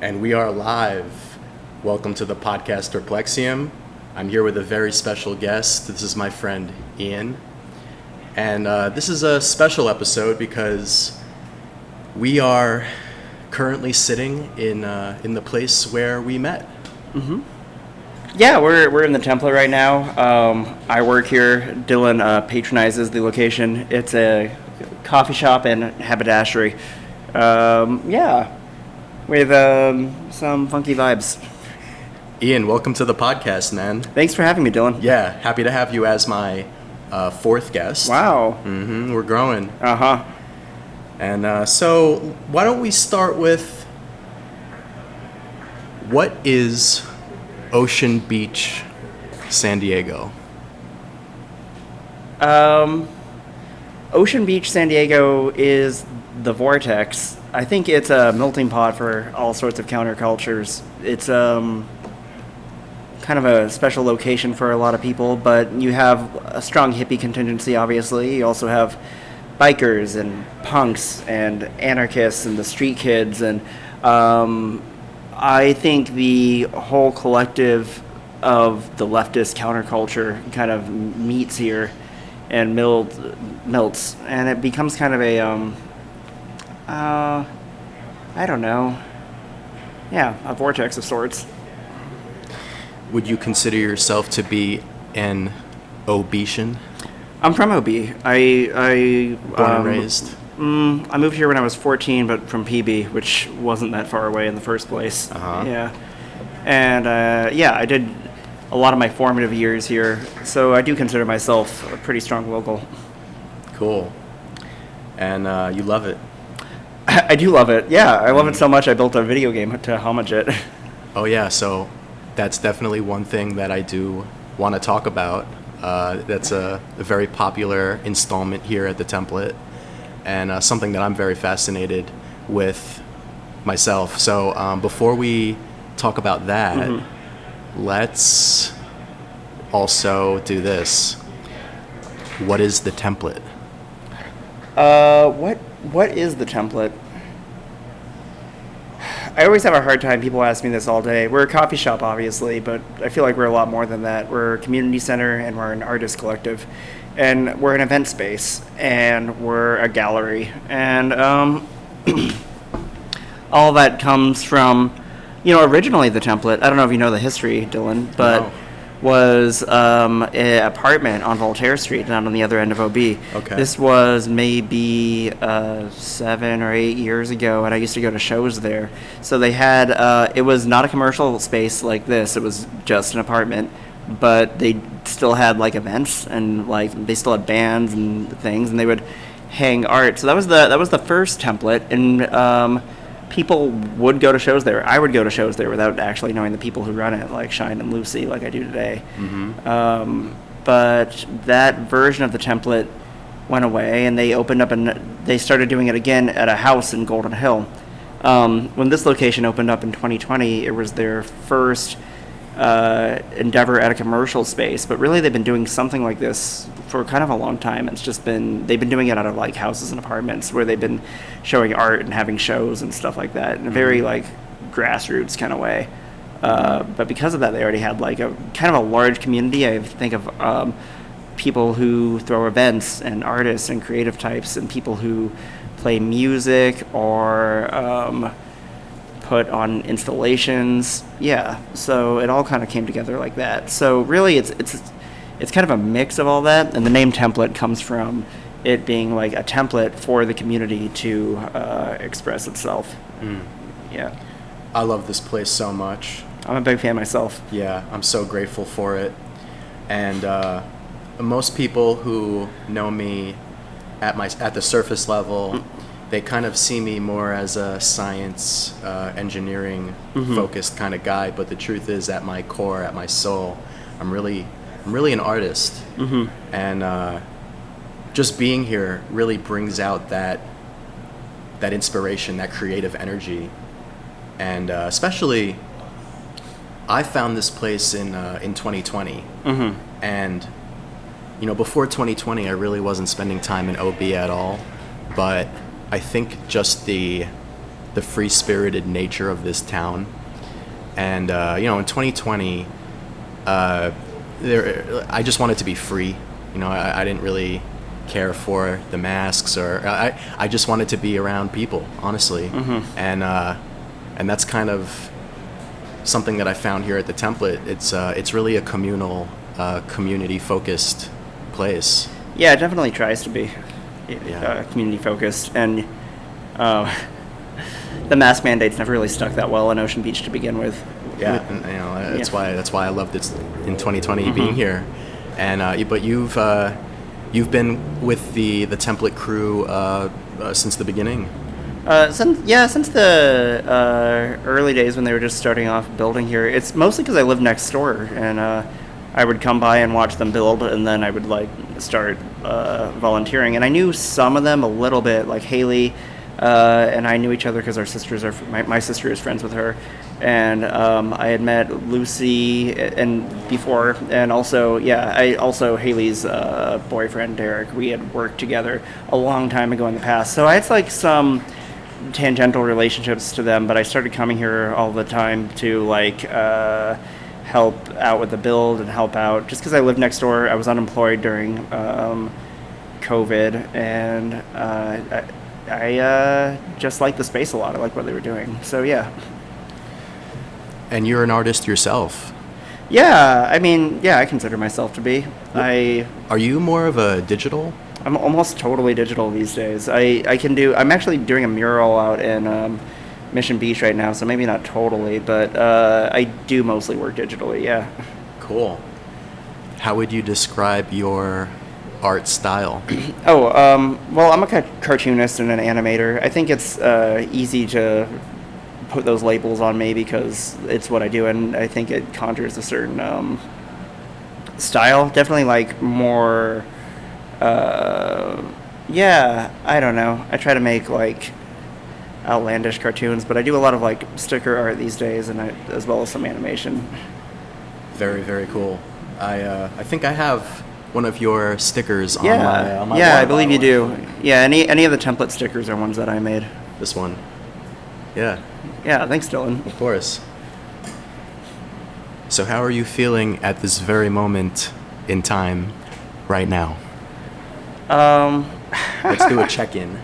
And we are live. Welcome to the Podcast Perplexium. I'm here with a very special guest. This is my friend Ian. And this is a special episode because we are currently sitting in the place where we met. Mm-hmm. Yeah, we're in the template right now. I work here. Dylan patronizes the location. It's a coffee shop and haberdashery. With some funky vibes. Ian, welcome to the podcast, man. Thanks for having me, Dylan. Yeah, happy to have you as my fourth guest. Wow. Mm-hmm, we're growing. Uh-huh. And so why don't we start with, what is Ocean Beach, San Diego? Ocean Beach, San Diego is the vortex. I think it's a melting pot for all sorts of countercultures. It's kind of a special location for a lot of people, but you have a strong hippie contingency, obviously. You also have bikers and punks and anarchists and the street kids. And I think the whole collective of the leftist counterculture kind of meets here and melts, and it becomes kind of a I don't know. Yeah, a vortex of sorts. Would you consider yourself to be an Obetian? I'm from OB. Born and raised? I moved here when I was 14, but from PB, which wasn't that far away in the first place. Uh-huh. Yeah. And, I did a lot of my formative years here, so I do consider myself a pretty strong local. Cool. And you love it? I do love it. Yeah, I love it so much I built a video game to homage it. Oh yeah, so that's definitely one thing that I do want to talk about. That's a very popular installment here at the template, and something that I'm very fascinated with myself. So before we talk about that, let's also do this. What is the template? What is the template? I always have a hard time. People ask me this all day. We're a coffee shop, obviously, but I feel like we're a lot more than that. We're a community center, and we're an artist collective, and we're an event space, and we're a gallery, and all that comes from, originally the template. I don't know if you know the history, Dylan, but No. Was an apartment on Voltaire Street down on the other end of OB. Okay. This was maybe 7 or 8 years ago, and I used to go to shows there. So they had, it was not a commercial space like this, it was just an apartment, but they still had like events, and like they still had bands and things, and they would hang art. So that was the first template, and people would go to shows there. I would go to shows there without actually knowing the people who run it, like Shine and Lucy, like I do today. Mm-hmm. But that version of the template went away, and they opened up they started doing it again at a house in Golden Hill. When this location opened up in 2020, it was their first endeavor at a commercial space, but really they've been doing something like this for kind of a long time. It's just they've been doing it out of like houses and apartments where they've been showing art and having shows and stuff like that in a very like grassroots kind of way. But because of that, they already had like a kind of a large community. I think of people who throw events and artists and creative types and people who play music or put on installations. Yeah, so it all kind of came together like that. So really it's kind of a mix of all that, and the name template comes from it being like a template for the community to express itself. Yeah. I love this place so much. I'm a big fan myself. Yeah, I'm so grateful for it. And most people who know me at the surface level, they kind of see me more as a science, engineering focused kind of guy. But the truth is, at my core, at my soul, I'm really an artist. And just being here really brings out that inspiration, that creative energy. And especially, I found this place in 2020. And before 2020, I really wasn't spending time in OB at all. But I think just the the free-spirited nature of this town. And in 2020, I just wanted to be free. I didn't really care for the masks, or I just wanted to be around people, honestly. Mm-hmm. And that's kind of something that I found here at the Template. It's really a communal, community-focused place. Yeah, it definitely tries to be Yeah. community-focused, and the mask mandates never really stuck that well in Ocean Beach to begin with. Yeah, and that's why I loved it in 2020 being here. And but you've been with the Template crew since the beginning. Since the early days when they were just starting off building here. It's mostly because I live next door, and I would come by and watch them build, and then I would start volunteering. And I knew some of them a little bit, like Haley, and I knew each other because our sisters are. My sister is friends with her, and I had met Lucy and before, and also Haley's boyfriend Derek. We had worked together a long time ago in the past, so I had some tangential relationships to them, but I started coming here all the time to help out with the build and help out just because I lived next door. I was unemployed during COVID, and I just liked the space a lot. I liked what they were doing, so yeah. And you're an artist yourself. Yeah, I consider myself to be. Are you more of a digital? I'm almost totally digital these days. I'm actually doing a mural out in Mission Beach right now, so maybe not totally, but I do mostly work digitally, yeah. Cool. How would you describe your art style? Well, I'm a cartoonist and an animator. I think it's easy to put those labels on me because it's what I do, and I think it conjures a certain style. Definitely more... I don't know. I try to make outlandish cartoons, but I do a lot of sticker art these days, and as well as some animation. Very, very cool. I think I have one of your stickers on my wall. I believe you do. Yeah, any of the template stickers are ones that I made. This one. Yeah. Yeah, thanks, Dylan. Of course. So how are you feeling at this very moment in time right now? Let's do a check-in.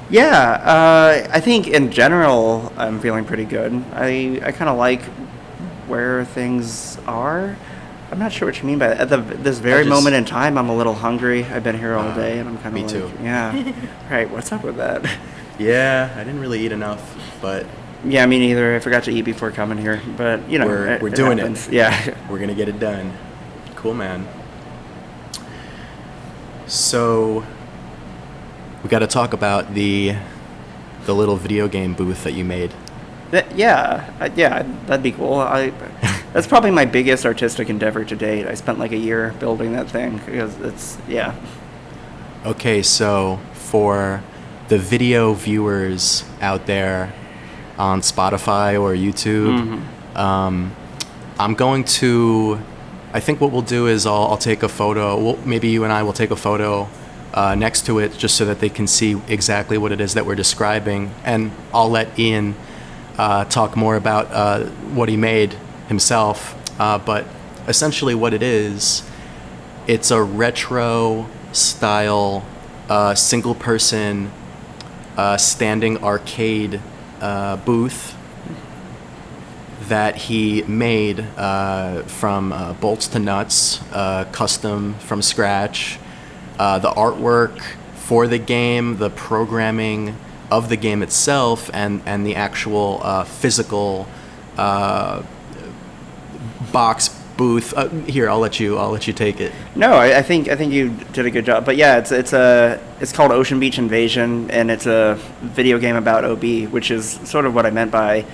Yeah, I think in general I'm feeling pretty good. I kind of like where things are. I'm not sure what you mean by that. At this very moment in time, I'm a little hungry. I've been here all day, and I'm kind of me too. Yeah. Right, what's up with that? Yeah, I didn't really eat enough, but... Yeah, me neither. I forgot to eat before coming here, but, we're doing happens. it. Yeah. We're going to get it done. Cool, man. So, we got to talk about the little video game booth that you made. Yeah, that'd be cool. That's probably my biggest artistic endeavor to date. I spent a year building that thing because yeah. Okay, so for the video viewers out there on Spotify or YouTube, I'm going to... I think what we'll do is I'll take a photo. Maybe you and I will take a photo next to it just so that they can see exactly what it is that we're describing. And I'll let Ian talk more about what he made himself. But essentially what it is, it's a retro style single-person standing arcade booth that he made from bolts to nuts, custom from scratch. The artwork for the game, the programming of the game itself, and the actual physical box booth. Here, I'll let you take it. No, I think you did a good job. But yeah, it's called Ocean Beach Invasion, and it's a video game about OB, which is sort of what I meant by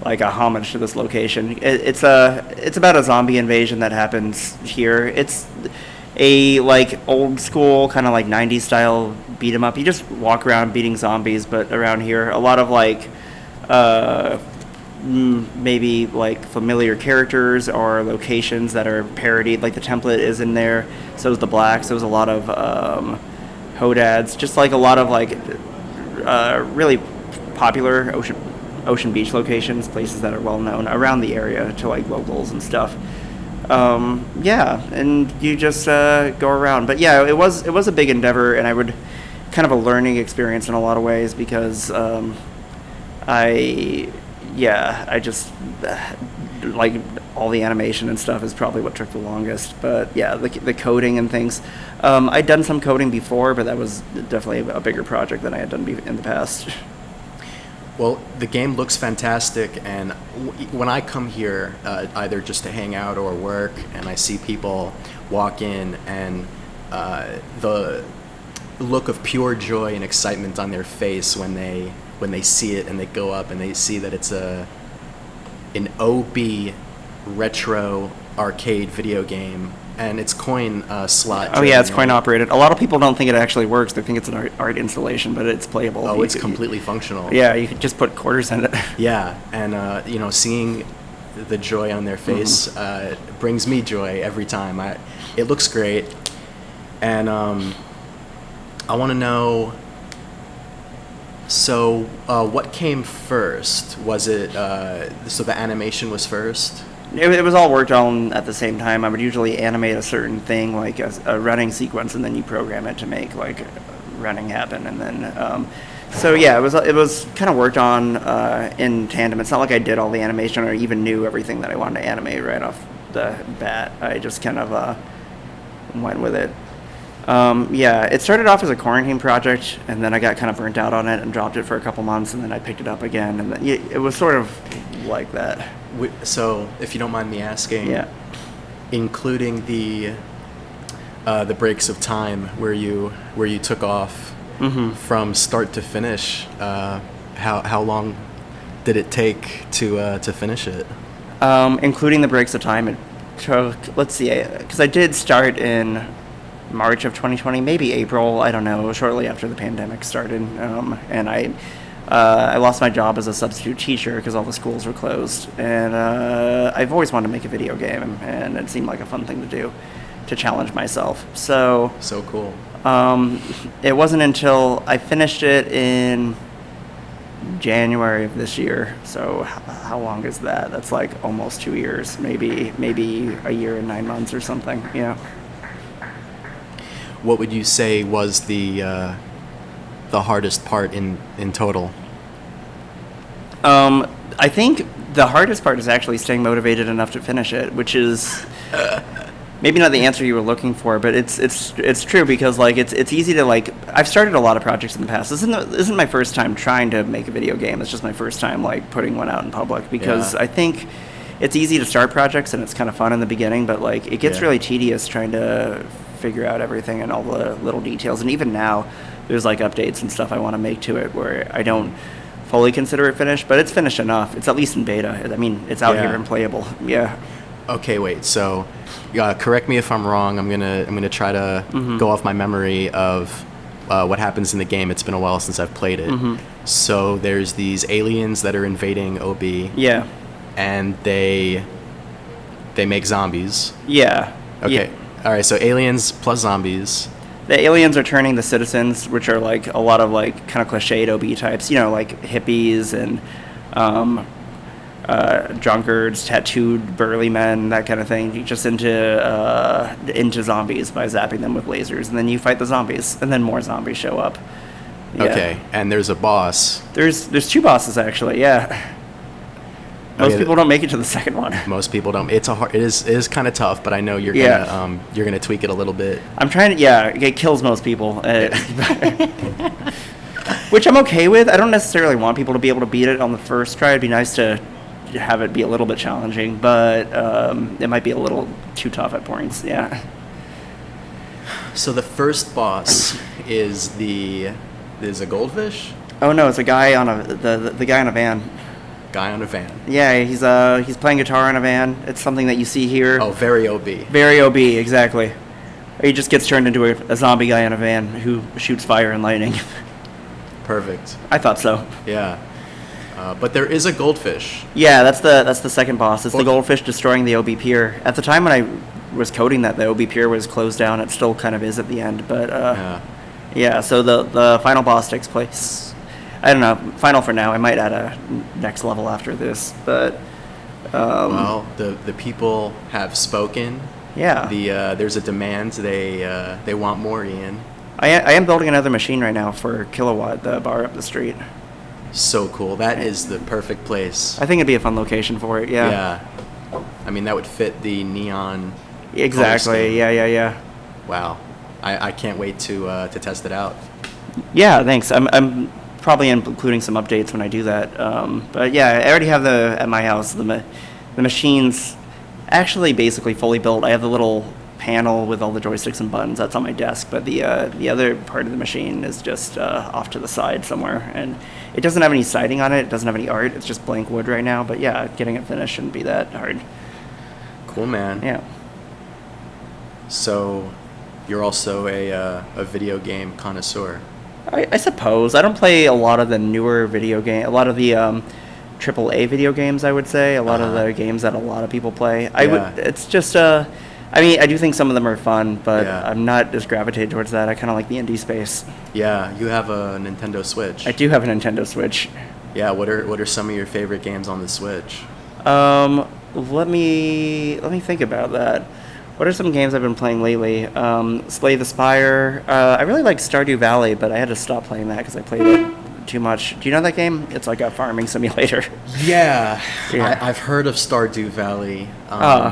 a homage to this location. It's about a zombie invasion that happens here. It's a old school kind of 90s style beat 'em up. You just walk around beating zombies, but around here a lot of maybe familiar characters or locations that are parodied. The template is in there, so is the blacks. There was a lot of hodads, just a lot of really popular ocean beach locations, places that are well known around the area to like locals and stuff. Yeah, and you just go around. But yeah, it was a big endeavor, and I would kind of a learning experience in a lot of ways because I just like all the animation and stuff is probably what took the longest. But yeah, the coding and things. I'd done some coding before, but that was definitely a bigger project than I had done in the past. Well, the game looks fantastic, and when I come here, either just to hang out or work, and I see people walk in, and the look of pure joy and excitement on their face when they see it and they go up and they see that it's an OB retro arcade video game, and it's coin slot. Oh yeah, it's coin operated. A lot of people don't think it actually works. They think it's an art installation, but it's playable. Oh, it's completely functional. Yeah, you could just put quarters in it. Yeah, and seeing the joy on their face brings me joy every time. It looks great, and I want to know. So, what came first? Was it so the animation was first? It was all worked on at the same time. I would usually animate a certain thing, like a running sequence, and then you program it to make like running happen. And then, so yeah, it was kind of worked on in tandem. It's not like I did all the animation or even knew everything that I wanted to animate right off the bat. I just kind of went with it. Yeah, it started off as a quarantine project, and then I got kind of burnt out on it and dropped it for a couple months, and then I picked it up again, and then it was sort of like that. So, if you don't mind me asking, yeah, including the breaks of time where you took off from start to finish, how long did it take to finish it? Including the breaks of time, it took, let's see, because I did start in March of 2020, maybe April, I don't know, shortly after the pandemic started, and I lost my job as a substitute teacher because all the schools were closed, and I've always wanted to make a video game, and it seemed like a fun thing to do, to challenge myself. So cool. It wasn't until I finished it in January of this year. So how long is that? That's like almost 2 years, maybe a year and 9 months or something. Yeah. What would you say was the hardest part in total? I think the hardest part is actually staying motivated enough to finish it, which is maybe not the answer you were looking for, but it's true because like it's easy to like. I've started a lot of projects in the past. This isn't my first time trying to make a video game. It's just my first time like putting one out in public because I think it's easy to start projects and it's kind of fun in the beginning, but like it gets really tedious trying to figure out everything and all the little details. And even now, there's like updates and stuff I want to make to it where I don't fully consider it finished, but it's finished enough. It's at least in beta. I mean, it's out here and playable. Yeah. Okay, wait. So, correct me if I'm wrong. I'm gonna try to go off my memory of what happens in the game. It's been a while since I've played it. So there's these aliens that are invading OB. Yeah. And they make zombies. Yeah. Okay. Yeah. All right. So aliens plus zombies. The aliens are turning the citizens, which are like a lot of like kind of cliched OB types, you know, like hippies and drunkards, tattooed burly men, that kind of thing, just into zombies by zapping them with lasers, and then you fight the zombies, and then more zombies show up. Yeah. Okay, and there's a boss. There's 2 bosses actually. Yeah. Most people don't make it to the second one. Most people don't. It is kind of tough, but I know you're gonna tweak it a little bit. I'm trying to. Yeah, it kills most people, which I'm okay with. I don't necessarily want people to be able to beat it on the first try. It'd be nice to have it be a little bit challenging, but it might be a little too tough at points. Yeah. So the first boss is a goldfish. Oh no, it's a guy on the guy on a van. Guy on a van. Yeah, he's playing guitar on a van. It's something that you see here. Oh, very OB. Very OB, exactly. He just gets turned into a zombie guy in a van who shoots fire and lightning. Perfect. I thought so. Yeah. But there is a goldfish. Yeah, that's the second boss. It's the goldfish destroying the OB pier. At the time when I was coding that, the OB pier was closed down. It still kind of is at the end, but yeah. So the final boss takes place I don't know. Final for now. I might add a next level after this, but. Well, the people have spoken. Yeah. There's a demand. They want more, Ian. I am building another machine right now for Kilowatt, the bar up the street. So cool. That is the perfect place. I think it'd be a fun location for it. Yeah. Yeah. I mean, that would fit the neon. Exactly. Yeah. Wow. I can't wait to test it out. Yeah. Thanks. I'm probably including some updates when I do that. But yeah, I already have at my house the machine's actually basically fully built. I have the little panel with all the joysticks and buttons that's on my desk, but the other part of the machine is just off to the side somewhere, and it doesn't have any siding on it. It doesn't have any art. It's just blank wood right now. But yeah, getting it finished shouldn't be that hard. Cool, man. Yeah. So, you're also a video game connoisseur. I suppose. I don't play a lot of the newer video game, a lot of the AAA video games, I would say. A lot of the games that a lot of people play. It's just, I mean, I do think some of them are fun, but I'm not as gravitated towards that. I kind of like the indie space. Yeah, you have a Nintendo Switch. I do have a Nintendo Switch. Yeah, what are some of your favorite games on the Switch? Let me think about that. What are some games I've been playing lately? Slay the Spire. I really like Stardew Valley, but I had to stop playing that because I played it too much. Do you know that game? It's like a farming simulator. Yeah. I've heard of Stardew Valley.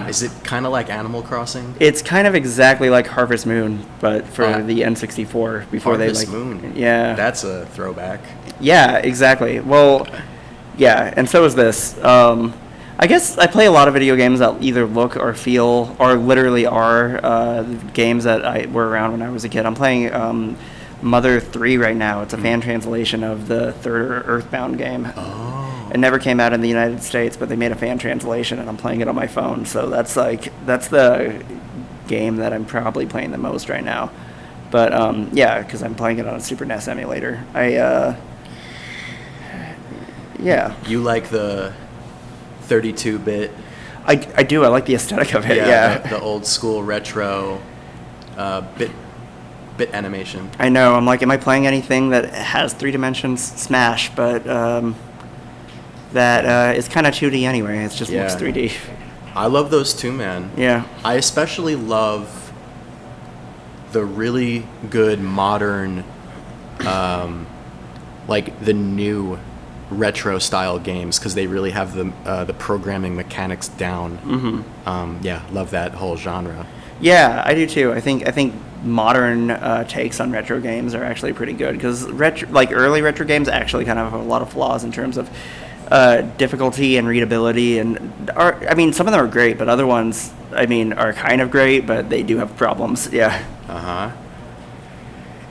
Is it kind of like Animal Crossing? It's kind of exactly like Harvest Moon, but for the N64 before Harvest Moon. Yeah. That's a throwback. Yeah, exactly. Well, yeah, and so is this. I guess I play a lot of video games that either look or feel or literally are games that were around when I was a kid. I'm playing Mother 3 right now. It's a fan translation of the third Earthbound game. Oh. It never came out in the United States, but they made a fan translation, and I'm playing it on my phone. So that's the game that I'm probably playing the most right now. But yeah, because I'm playing it on a Super NES emulator. Yeah. You like the 32-bit? I do. I like the aesthetic of it. Yeah. The old school retro bit animation. I know. I'm like, am I playing anything that has 3 dimensions? Smash, but that is kind of 2D anyway. It just looks 3D. I love those too, man. Yeah. I especially love the really good modern, like the new retro style games, because they really have the programming mechanics down. Mm-hmm. Yeah, love that whole genre. Yeah, I do too. I think modern takes on retro games are actually pretty good, because early retro games actually kind of have a lot of flaws in terms of difficulty and readability, and some of them are great, but other ones are kind of great, but they do have problems. Yeah.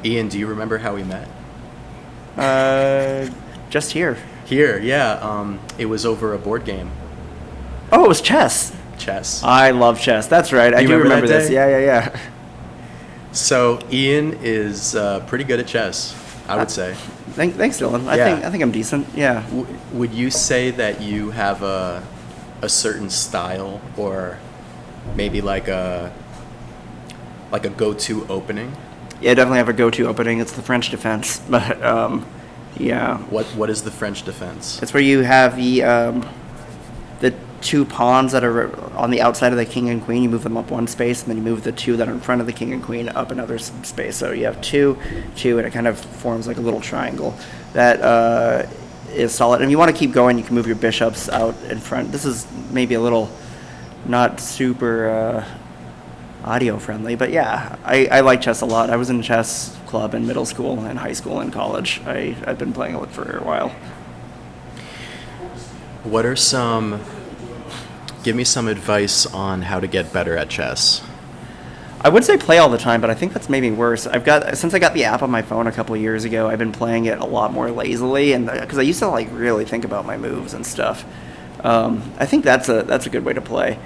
Ian, do you remember how we met? Just here. Here, yeah. It was over a board game. Oh, it was chess. Chess. I love chess. That's right. I do remember this. Yeah. So Ian is pretty good at chess, I would say. Thanks, Dylan. I think I'm decent. Yeah. Would you say that you have a certain style, or maybe like a go-to opening? Yeah, I definitely have a go-to opening. It's the French defense, but yeah. What is the French defense? It's where you have the 2 pawns that are on the outside of the king and queen. You move them up 1 space, and then you move the 2 that are in front of the king and queen up another space. So you have 2, and it kind of forms like a little triangle that is solid. And if you want to keep going, you can move your bishops out in front. This is maybe a little not super audio friendly, but yeah, I like chess a lot. I was in chess club in middle school and high school and college. I've been playing it for a while. Give me some advice on how to get better at chess. I would say play all the time, but I think that's maybe worse. Since I got the app on my phone a couple of years ago, I've been playing it a lot more lazily, and because I used to really think about my moves and stuff. I think that's a good way to play.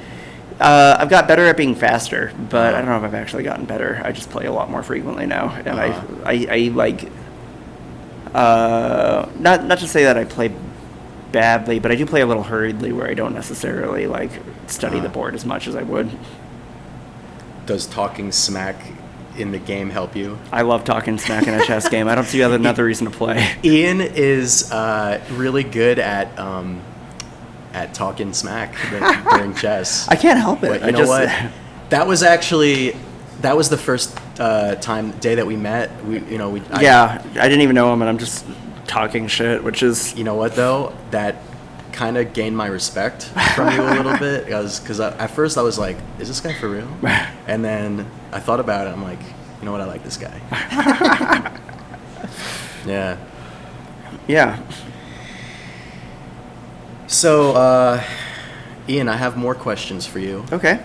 I've got better at being faster, but I don't know if I've actually gotten better. I just play a lot more frequently now, and I like not to say that I play badly, but I do play a little hurriedly, where I don't necessarily study the board as much as I would. Does talking smack in the game help you? I love talking smack in a chess game. I don't see another reason to play. Ian is really good at talking smack during chess. I can't help it. But you know what? That was the first day that we met. I didn't even know him, and I'm just talking shit, which is... You know what, though? That kind of gained my respect from you a little bit, because at first I was like, is this guy for real? And then I thought about it. I'm like, you know what? I like this guy. Yeah. Yeah. So, Ian, I have more questions for you. Okay.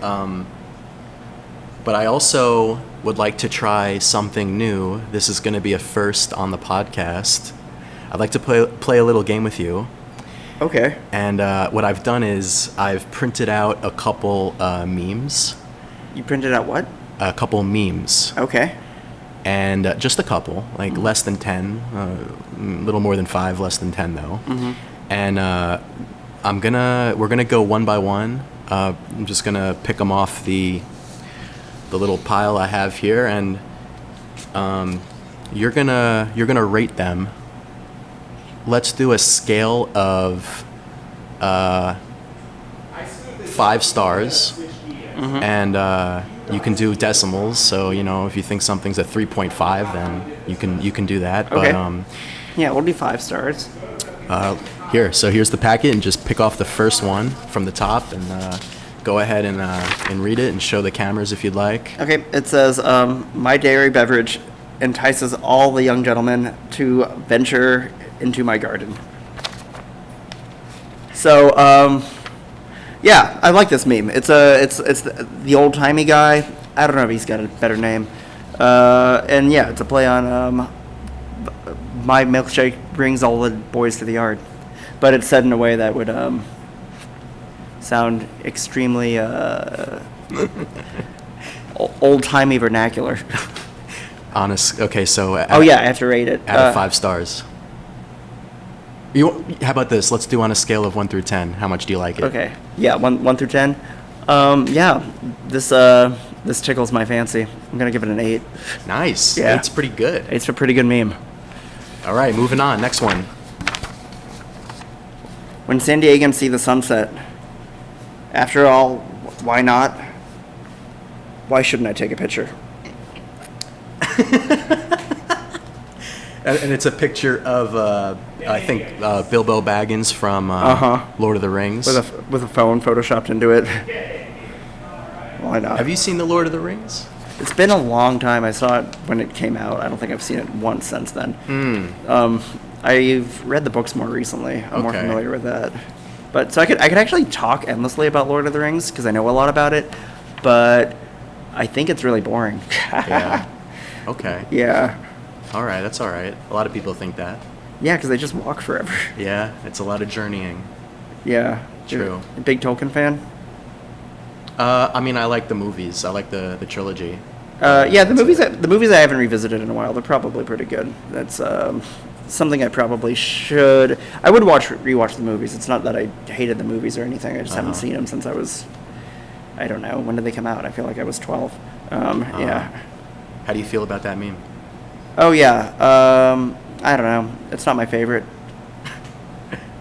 But I also would like to try something new. This is going to be a first on the podcast. I'd like to play a little game with you. Okay. And what I've done is I've printed out a couple memes. You printed out what? A couple memes. Okay. And just a couple, like less than 10, a little more than 5, less than 10 though. Mm-hmm. And we're gonna go one by one. I'm just gonna pick them off the little pile I have here, and you're gonna rate them. Let's do a scale of 5 stars, mm-hmm. and you can do decimals. So if you think something's a 3.5, then you can do that. Okay. But yeah, we'll do 5 stars. Here's the packet, and just pick off the first one from the top, and go ahead and read it and show the cameras if you'd like. Okay, it says, my dairy beverage entices all the young gentlemen to venture into my garden. So, yeah, I like this meme. It's the old-timey guy. I don't know if he's got a better name. And yeah, it's a play on my milkshake brings all the boys to the yard. But it's said in a way that would sound extremely old-timey vernacular. Honest. Okay, so... I have to rate it. Out of 5 stars. How about this? Let's do on a scale of 1 through 10. How much do you like it? Okay. Yeah, 1 through 10. Yeah, this tickles my fancy. I'm going to give it an 8. Nice. Yeah. 8's pretty good. 8's a pretty good meme. All right, moving on. Next one. When San Diegans see the sunset, after all, why not? Why shouldn't I take a picture? And it's a picture of, I think, Bilbo Baggins from Lord of the Rings. With a phone photoshopped into it. Why not? Have you seen The Lord of the Rings? It's been a long time. I saw it when it came out. I don't think I've seen it once since then. I've read the books more recently. I'm more familiar with that. But so I could actually talk endlessly about Lord of the Rings because I know a lot about it, but I think it's really boring. Yeah. Okay. Yeah. All right, that's all right. A lot of people think that. Yeah, because they just walk forever. Yeah, it's a lot of journeying. Yeah. True. A big Tolkien fan? I mean, I like the movies. I like the trilogy. Yeah, the movies I haven't revisited in a while. They're probably pretty good. That's something I probably should. I would rewatch the movies. It's not that I hated the movies or anything. I just haven't seen them since I was, I don't know, when did they come out? I feel like I was 12. Yeah. How do you feel about that meme? Oh yeah. I don't know. It's not my favorite.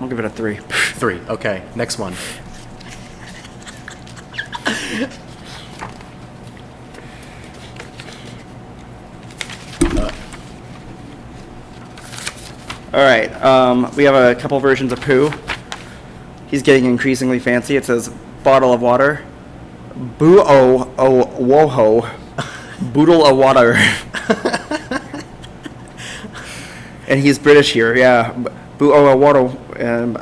I'll give it a 3. 3. Okay. Next one. All right. We have a couple versions of poo. He's getting increasingly fancy. It says bottle of water, boo-o-o-woho, boodle of water. And he's British here, yeah. Boo-o-o-water and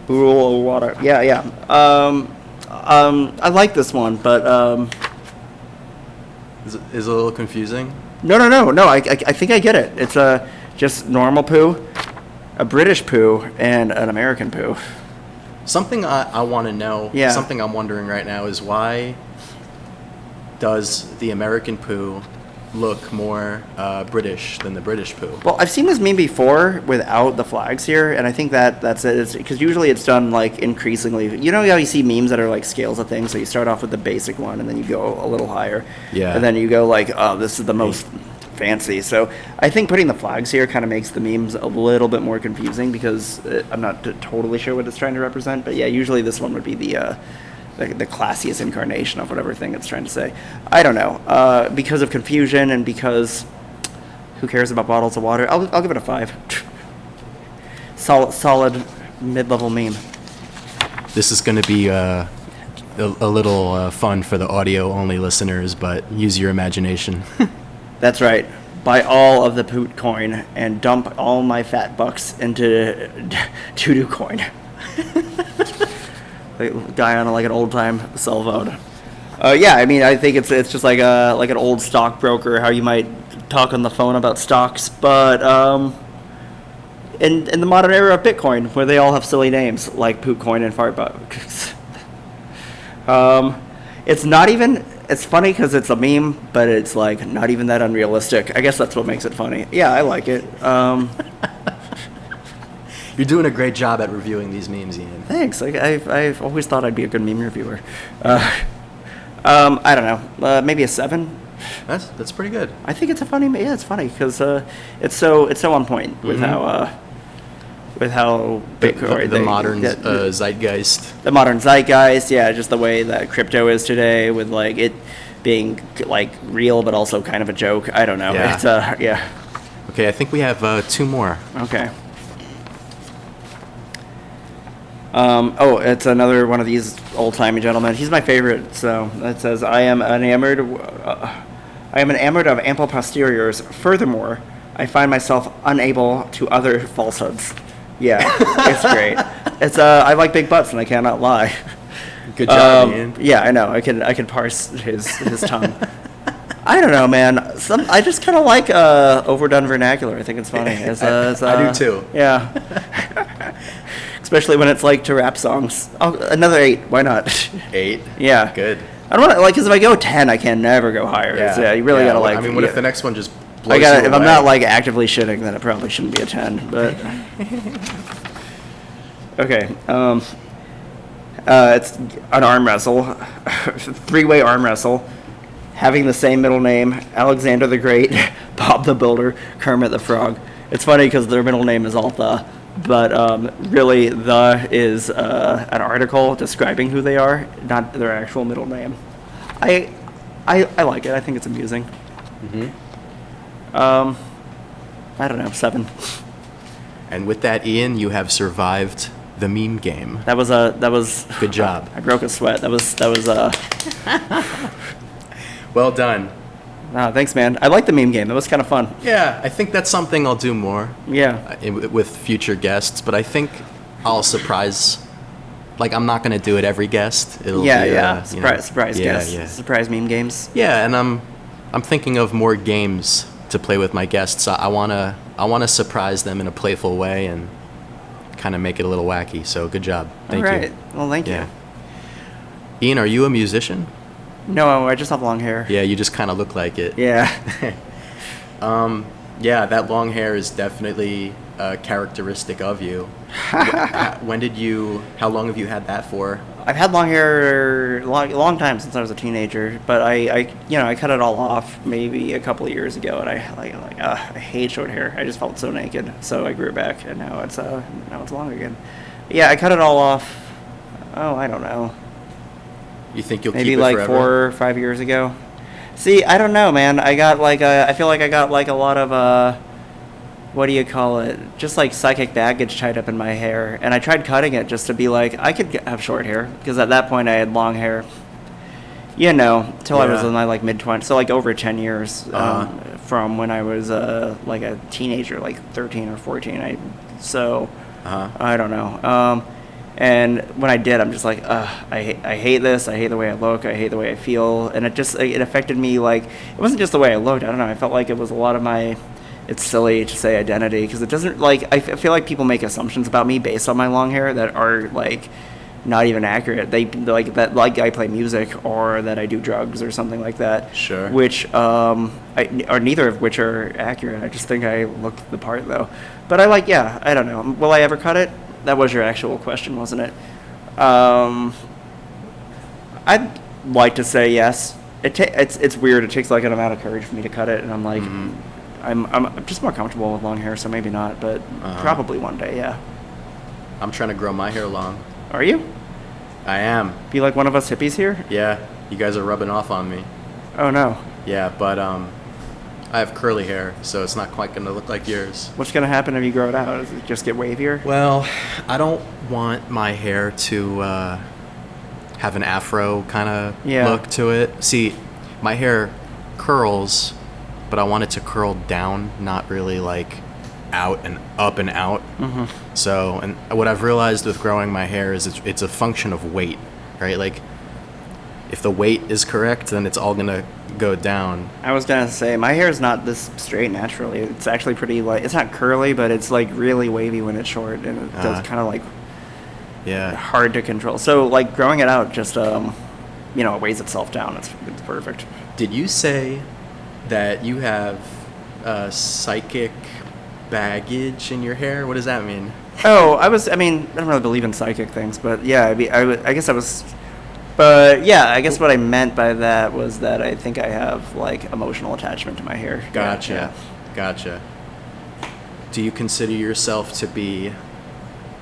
boodle of water. Yeah. I like this one, but Is it a little confusing? No. I think I get it. It's just normal poo, a British poo, and an American poo. Something I want to know, Yeah. something I'm wondering right now is why does the American poo look more British than the British poo. Well, I've seen this meme before without the flags here, and I think that's it. Because usually it's done like increasingly. You know how you see memes that are like scales of things. So you start off with the basic one, and then you go a little higher. Yeah. And then you go like, oh, this is the most fancy. So I think putting the flags here kind of makes the memes a little bit more confusing because I'm not totally sure what it's trying to represent. But yeah, usually this one would be the classiest incarnation of whatever thing it's trying to say. I don't know. Because of confusion and because who cares about bottles of water? I'll give it a 5. Solid mid-level meme. This is going to be a little fun for the audio-only listeners, but use your imagination. That's right. Buy all of the poot coin and dump all my fat bucks into doo-doo coin. Like guy on like an old time cell phone. Yeah, I mean, I think it's just like an old stockbroker, how you might talk on the phone about stocks, but in the modern era of Bitcoin, where they all have silly names like poot coin and fart bucks. It's not even. It's funny because it's a meme, but it's like not even that unrealistic. I guess that's what makes it funny. Yeah, I like it. You're doing a great job at reviewing these memes, Ian. Thanks. I've always thought I'd be a good meme reviewer. I don't know. Maybe a 7. That's pretty good. I think it's a funny. Yeah, it's funny because it's so on point with how Bitcoin the modern zeitgeist. The modern zeitgeist, yeah, just the way that crypto is today, with like it being like real but also kind of a joke. I don't know. Yeah. It's yeah. Okay, I think we have 2 more. Okay. It's another one of these old-timey gentlemen. He's my favorite. So it says, I am enamored of ample posteriors. Furthermore, I find myself unable to other falsehoods. Yeah, it's great. It's I like big butts, and I cannot lie. Good job, Ian. Yeah, I know. I can parse his tongue. I don't know, man. I just kind of like overdone vernacular. I think it's funny. I do too. Yeah. Especially when it's like to rap songs. Oh, another 8. Why not? 8. Yeah. Good. I don't want to because if I go 10, I can never go higher. Yeah. You really gotta like. I mean, what if the next one just blows I gotta. you If away? I'm not like actively shitting, then it probably shouldn't be a 10. But okay. It's an arm wrestle, 3-way arm wrestle, having the same middle name: Alexander the Great, Bob the Builder, Kermit the Frog. It's funny because their middle name is all the. But really, the is an article describing who they are, not their actual middle name. I like it. I think it's amusing. Mm-hmm. I don't know, 7. And with that, Ian, you have survived the meme game. That was Good job. I broke a sweat. That was Well done. thanks, man. I like the meme game. That was kind of fun. Yeah, I think that's something I'll do more. Yeah. With future guests, but I think I'll surprise. Like, I'm not gonna do it every guest. It'll be, Surprise guests. Yeah. Surprise meme games. Yeah, and I'm thinking of more games to play with my guests. I wanna surprise them in a playful way and kind of make it a little wacky. So good job. Thank All right. you. Well, thank you. Ian, are you a musician? No, I just have long hair. Yeah, you just kind of look like it. Yeah. Yeah, that long hair is definitely characteristic of you. How long have you had that for? I've had long hair long time since I was a teenager, but I cut it all off maybe a couple of years ago, and I hate short hair. I just felt so naked, so I grew it back, and now it's long again. Yeah, I cut it all off. Oh, I don't know. You think you'll maybe keep it like forever? 4 or 5 years ago. See, I don't know, man. I got I feel like I got like a lot of what do you call it? Just like psychic baggage tied up in my hair, and I tried cutting it just to be like I could have short hair because at that point I had long hair. Till I was in my like mid-20s, so like over 10 years from when I was like a teenager, like 13 or 14. I don't know. And when I did, I'm just like, I hate this. I hate the way I look. I hate the way I feel. And it affected me. Like, it wasn't just the way I looked. I don't know. I felt like it was a lot of my, it's silly to say identity because it doesn't, like, I feel like people make assumptions about me based on my long hair that are, like, not even accurate. They like that, like I play music or that I do drugs or something like that. Sure. Which or neither of which are accurate. I just think I look the part though. But I don't know. Will I ever cut it? That was your actual question, wasn't it? I'd like to say yes. It's weird. It takes like an amount of courage for me to cut it, and I'm like, I'm just more comfortable with long hair, so maybe not, but probably one day, yeah. I'm trying to grow my hair long. Are you? I am. Be like one of us hippies here? Yeah, you guys are rubbing off on me. Oh no. Yeah, but I have curly hair, so it's not quite gonna look like yours. What's gonna happen if you grow it out? Does it just get wavier? Well, I don't want my hair to have an afro kind of look to it. See, my hair curls, but I want it to curl down, not really like out and up and out. So, and what I've realized with growing my hair is it's a function of weight, right? Like, if the weight is correct, then it's all gonna go down. I was gonna say, my hair is not this straight naturally. It's actually pretty, like, it's not curly, but it's like really wavy when it's short, and it does kind of like hard to control. So like growing it out just it weighs itself down. It's perfect. Did you say that you have psychic baggage in your hair? What does that mean? Oh, I don't really believe in psychic things, but yeah, I guess I was. But yeah, I guess what I meant by that was that I think I have like emotional attachment to my hair. Gotcha. Do you consider yourself to be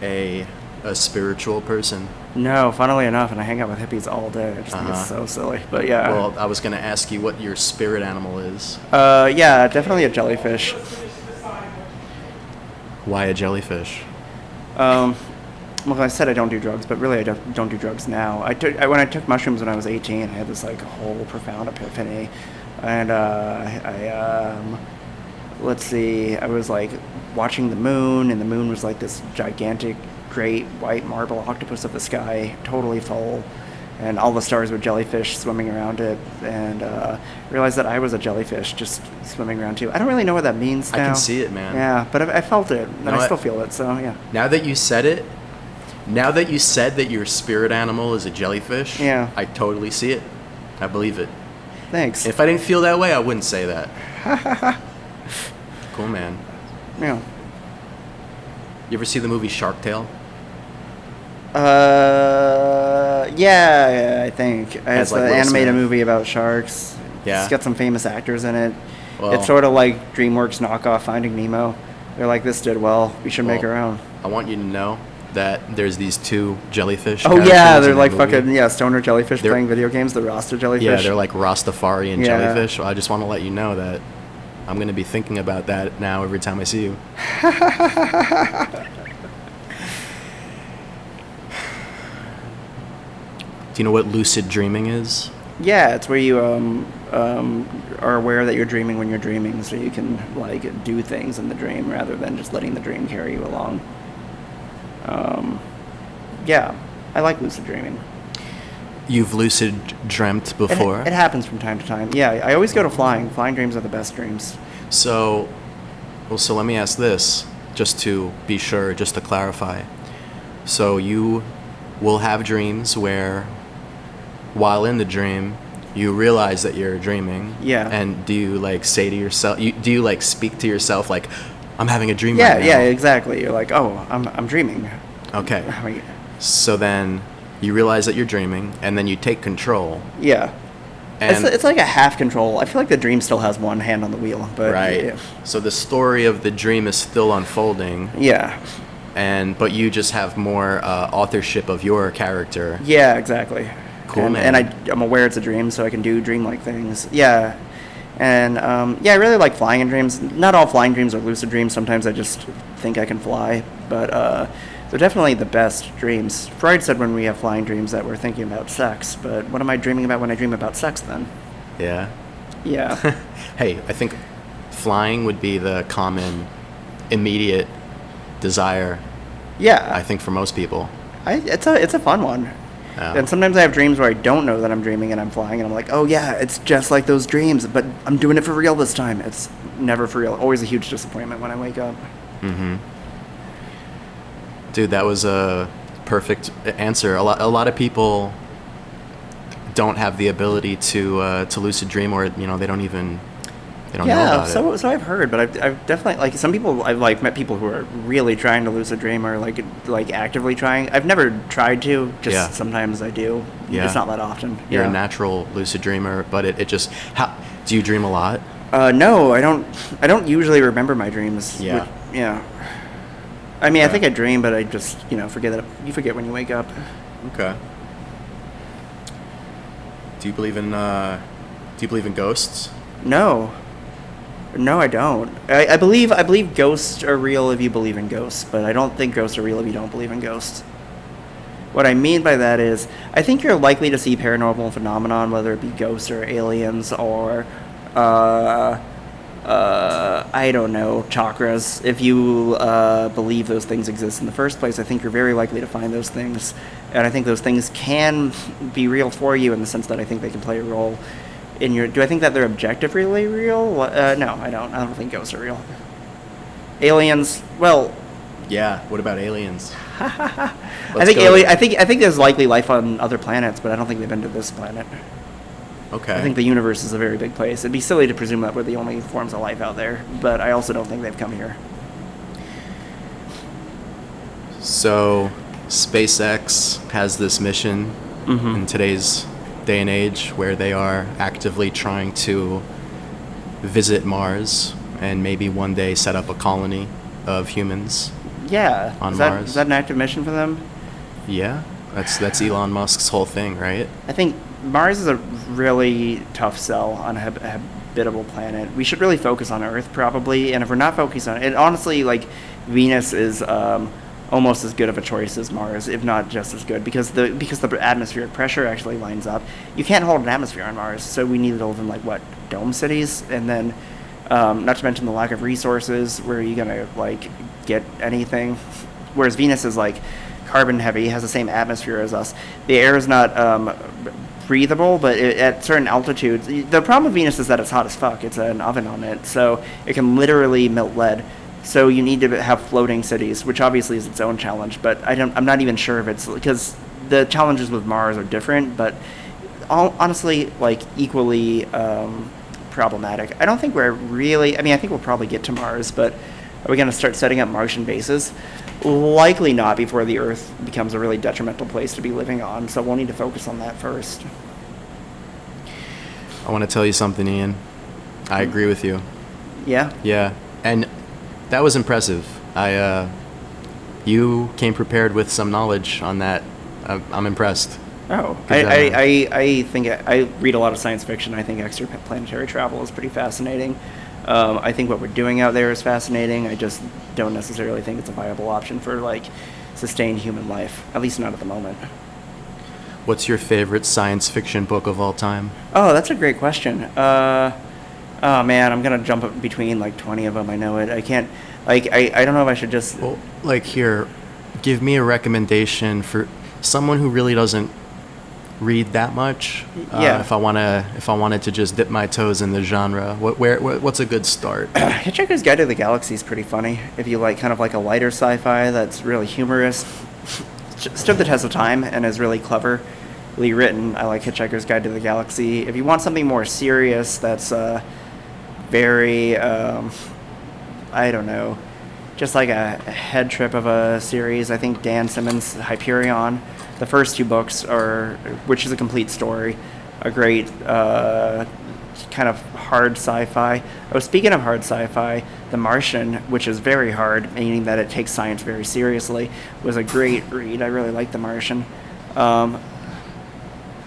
a spiritual person? No, funnily enough, and I hang out with hippies all day. I just think it's so silly. But yeah. Well, I was going to ask you what your spirit animal is. Yeah, definitely a jellyfish. Why a jellyfish? Well, I said I don't do drugs, but really I don't do drugs now. When I took mushrooms when I was 18, I had this like whole profound epiphany, and let's see, I was like watching the moon, and the moon was like this gigantic, great white marble octopus of the sky, totally full, and all the stars were jellyfish swimming around it, and realized that I was a jellyfish just swimming around too. I don't really know what that means now. I can see it, man. Yeah, but I felt it, and I still feel it, so yeah. Now that you said that your spirit animal is a jellyfish, I totally see it. I believe it. Thanks. If I didn't feel that way, I wouldn't say that. Cool, man. Yeah. You ever see the movie Shark Tale? Yeah, I think. It's like an Will animated Smith. movie about sharks. Yeah. It's got some famous actors in it. Well, it's sort of like DreamWorks knockoff Finding Nemo. They're like, this did well. We should make our own. I want you to know that there's these two jellyfish. Oh yeah, they're in like the movie. fucking stoner jellyfish playing video games. The Rasta jellyfish. Yeah, they're like Rastafarian jellyfish. I just want to let you know that I'm going to be thinking about that now every time I see you. Do you know what lucid dreaming is? Yeah, it's where you are aware that you're dreaming when you're dreaming, so you can like do things in the dream rather than just letting the dream carry you along. Yeah, I like lucid dreaming. You've lucid dreamt before? It happens from time to time. Yeah, I always go to flying. Flying dreams are the best dreams. So let me ask this, just to be sure, just to clarify. So you will have dreams where, while in the dream, you realize that you're dreaming. Yeah. And do you like say to yourself? Do you like speak to yourself like, "I'm having a dream right now"? Yeah, exactly. You're like, oh, I'm dreaming. Okay. So then you realize that you're dreaming, and then you take control. Yeah. And it's like a half control. I feel like the dream still has one hand on the wheel, but right. Yeah. So the story of the dream is still unfolding. Yeah. But you just have more authorship of your character. Yeah, exactly. Cool, man. And I'm aware it's a dream, so I can do dreamlike things. Yeah. And I really like flying in dreams. Not all flying dreams are lucid dreams. Sometimes I just think I can fly, but they're definitely the best dreams. Freud said when we have flying dreams that we're thinking about sex, but what am I dreaming about when I dream about sex then? Yeah. Yeah. Hey, I think flying would be the common, immediate desire. Yeah. I think for most people. It's a fun one. And sometimes I have dreams where I don't know that I'm dreaming and I'm flying, and I'm like, oh yeah, it's just like those dreams, but I'm doing it for real this time. It's never for real. Always a huge disappointment when I wake up. Mm-hmm. Dude, that was a perfect answer. A lot of people don't have the ability to lucid dream, or they don't know about it. So I've heard, but I've definitely, like, some people, I've like met people who are really trying to lucid dream, or like actively trying. I've never tried to, just sometimes I do. Yeah. It's not that often. You're a natural lucid dreamer, but it just, do you dream a lot? No, I don't usually remember my dreams. Yeah. Yeah. I mean, I think I dream, but I just, forget that. You forget when you wake up. Okay. Do you believe in ghosts? No, I don't. I believe ghosts are real if you believe in ghosts, but I don't think ghosts are real if you don't believe in ghosts. What I mean by that is, I think you're likely to see paranormal phenomenon, whether it be ghosts or aliens or, I don't know, chakras. If you believe those things exist in the first place, I think you're very likely to find those things. And I think those things can be real for you in the sense that I think they can play a role in your... Do I think that they're objectively real? No, I don't. I don't think ghosts are real. Aliens, well... Yeah, what about aliens? I think there's likely life on other planets, but I don't think they've been to this planet. Okay. I think the universe is a very big place. It'd be silly to presume that we're the only forms of life out there, but I also don't think they've come here. So, SpaceX has this mission in today's day and age where they are actively trying to visit Mars and maybe one day set up a colony of humans. Yeah. On Mars. Is that an active mission for them? Yeah. That's Elon Musk's whole thing, right? I think Mars is a really tough sell on a habitable planet. We should really focus on Earth, probably. And if we're not focused on it, honestly, like, Venus is almost as good of a choice as Mars, if not just as good, because the atmospheric pressure actually lines up. You can't hold an atmosphere on Mars, so we need to live in, dome cities, and then, not to mention the lack of resources, where are you going to, get anything? Whereas Venus is, carbon heavy, has the same atmosphere as us. The air is not breathable, but at certain altitudes, the problem with Venus is that it's hot as fuck. It's an oven on it, so it can literally melt lead. So you need to have floating cities, which obviously is its own challenge. But I'm not even sure if it's, because the challenges with Mars are different, but honestly, equally problematic. I don't think we're really. I mean, I think we'll probably get to Mars, but are we going to start setting up Martian bases? Likely not before the Earth becomes a really detrimental place to be living on. So we'll need to focus on that first. I want to tell you something, Ian. I agree with you. Yeah? Yeah. And that was impressive. You came prepared with some knowledge on that. I'm impressed. Oh, I think I read a lot of science fiction. I think extraplanetary travel is pretty fascinating. I think what we're doing out there is fascinating. I just don't necessarily think it's a viable option for sustained human life, at least not at the moment. What's your favorite science fiction book of all time? Oh, that's a great question. Oh man, I'm gonna jump up between 20 of them. I know it. I can't. I don't know if I should just. Well, here, give me a recommendation for someone who really doesn't read that much. Yeah. If I wanted to just dip my toes in the genre, what's a good start? Hitchhiker's Guide to the Galaxy is pretty funny. If you kind of a lighter sci-fi that's really humorous, stood the test of time and is really cleverly written. I like Hitchhiker's Guide to the Galaxy. If you want something more serious, that's very I don't know, just like a head trip of a series. I think Dan Simmons' Hyperion, the first two books which is a complete story, a great kind of hard sci-fi. Oh, speaking of hard sci-fi, The Martian, which is very hard, meaning that it takes science very seriously, was a great read. I really like The Martian.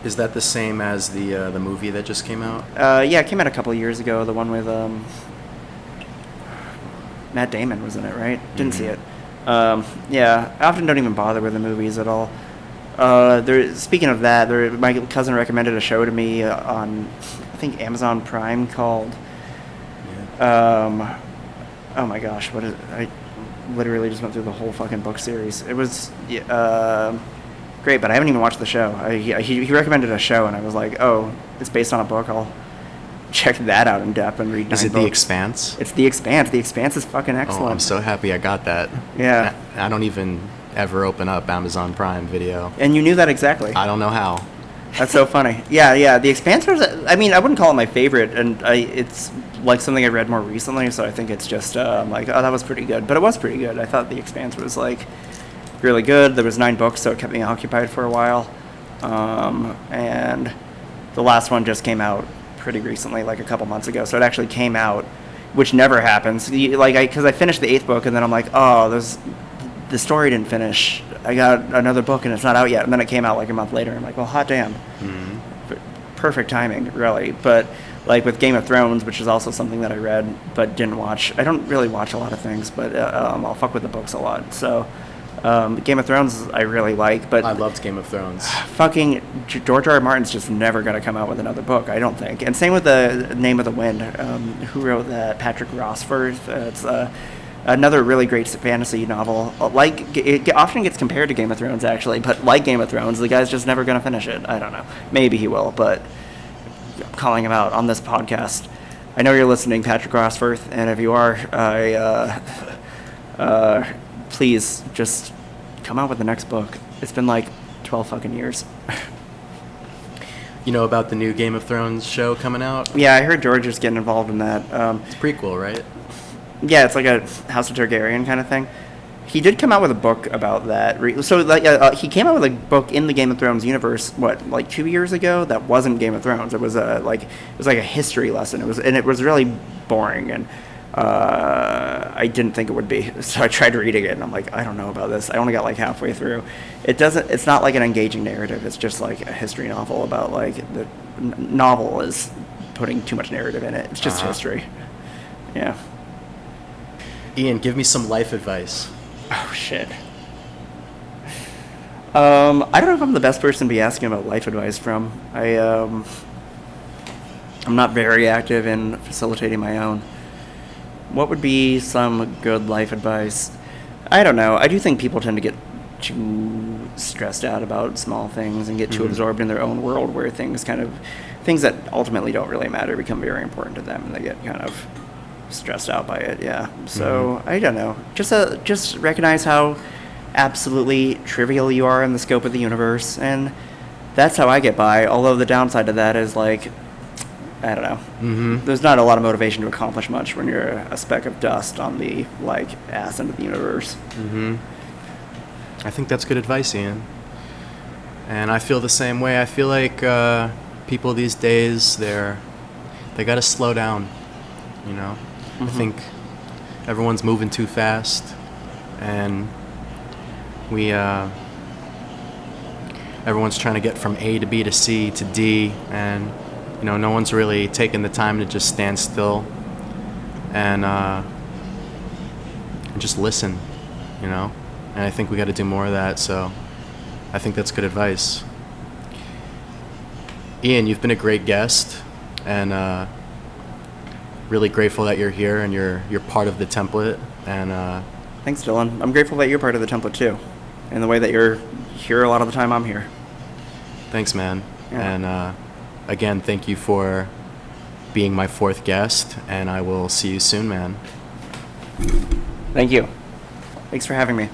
Is that the same as the movie that just came out? Yeah, it came out a couple of years ago. The one with Matt Damon was in it, right? Didn't see it. Yeah, I often don't even bother with the movies at all. Speaking of that, my cousin recommended a show to me on, I think, Amazon Prime called. Oh my gosh, what is it? I literally just went through the whole fucking book series. It was great, but I haven't even watched the show. He recommended a show, and I was like, oh, it's based on a book. I'll check that out in depth and read 9 books. Is it The Expanse? It's The Expanse. The Expanse is fucking excellent. Oh, I'm so happy I got that. Yeah. I don't even ever open up Amazon Prime Video. And you knew that exactly. I don't know how. That's so funny. Yeah. The Expanse was, I mean, I wouldn't call it my favorite, and it's like something I read more recently, so I think it's just like, oh, that was pretty good. But it was pretty good. I thought The Expanse was like really good. There was 9 books, so it kept me occupied for a while. And the last one just came out pretty recently, like a couple months ago. So it actually came out, which never happens. Because I finished the 8th book, and then I'm like, oh, the story didn't finish. I got another book, and it's not out yet. And then it came out like a month later. I'm like, well, hot damn. Mm-hmm. Perfect timing, really. But like with Game of Thrones, which is also something that I read but didn't watch. I don't really watch a lot of things, but I'll fuck with the books a lot. So Game of Thrones I really like. But I loved Game of Thrones. Fucking George R. R. Martin's just never going to come out with another book, I don't think. And same with the Name of the Wind. Who wrote that? Patrick Rossworth. It's another really great fantasy novel. Like, it often gets compared to Game of Thrones, actually, but like Game of Thrones, the guy's just never going to finish it. I don't know. Maybe he will, but I'm calling him out on this podcast. I know you're listening, Patrick Rossworth, and if you are, please just come out with the next book. It's been like 12 fucking years. You know about the new Game of Thrones show coming out? Yeah, I heard George is getting involved in that. It's prequel, right? Yeah, it's like a House of Targaryen kind of thing. He did come out with a book about that. So he came out with a book in the Game of Thrones universe, like 2 years ago? That wasn't Game of Thrones. It was like a history lesson. It was really boring, and I didn't think it would be. So I tried reading it, and I'm like, I don't know about this. I only got like halfway through. It's not like an engaging narrative. It's just like a history novel about like the novel is putting too much narrative in it. It's just history. Yeah. Ian, give me some life advice. Oh, shit. I don't know if I'm the best person to be asking about life advice from. I'm not very active in facilitating my own. What would be some good life advice? I don't know. I do think people tend to get too stressed out about small things and get too absorbed in their own world where things that ultimately don't really matter become very important to them, and they get kind of stressed out by it. Yeah. So I don't know. Just recognize how absolutely trivial you are in the scope of the universe, and that's how I get by. Although the downside to that is like, I don't know. There's not a lot of motivation to accomplish much when you're a speck of dust on the like ass end of the universe. I think that's good advice, Ian. And I feel the same way. I feel like people these days they got to slow down. You know. I think everyone's moving too fast, and everyone's trying to get from A to B to C to D, and no one's really taking the time to just stand still and just listen, and I think we got to do more of that. So I think that's good advice. Ian, you've been a great guest, and really grateful that you're here and you're part of the template. And thanks, Dylan. I'm grateful that you're part of the template too, and the way that you're here a lot of the time I'm here. Thanks, man. Yeah. And again, thank you for being my 4th guest, and I will see you soon, man. Thank you. Thanks for having me.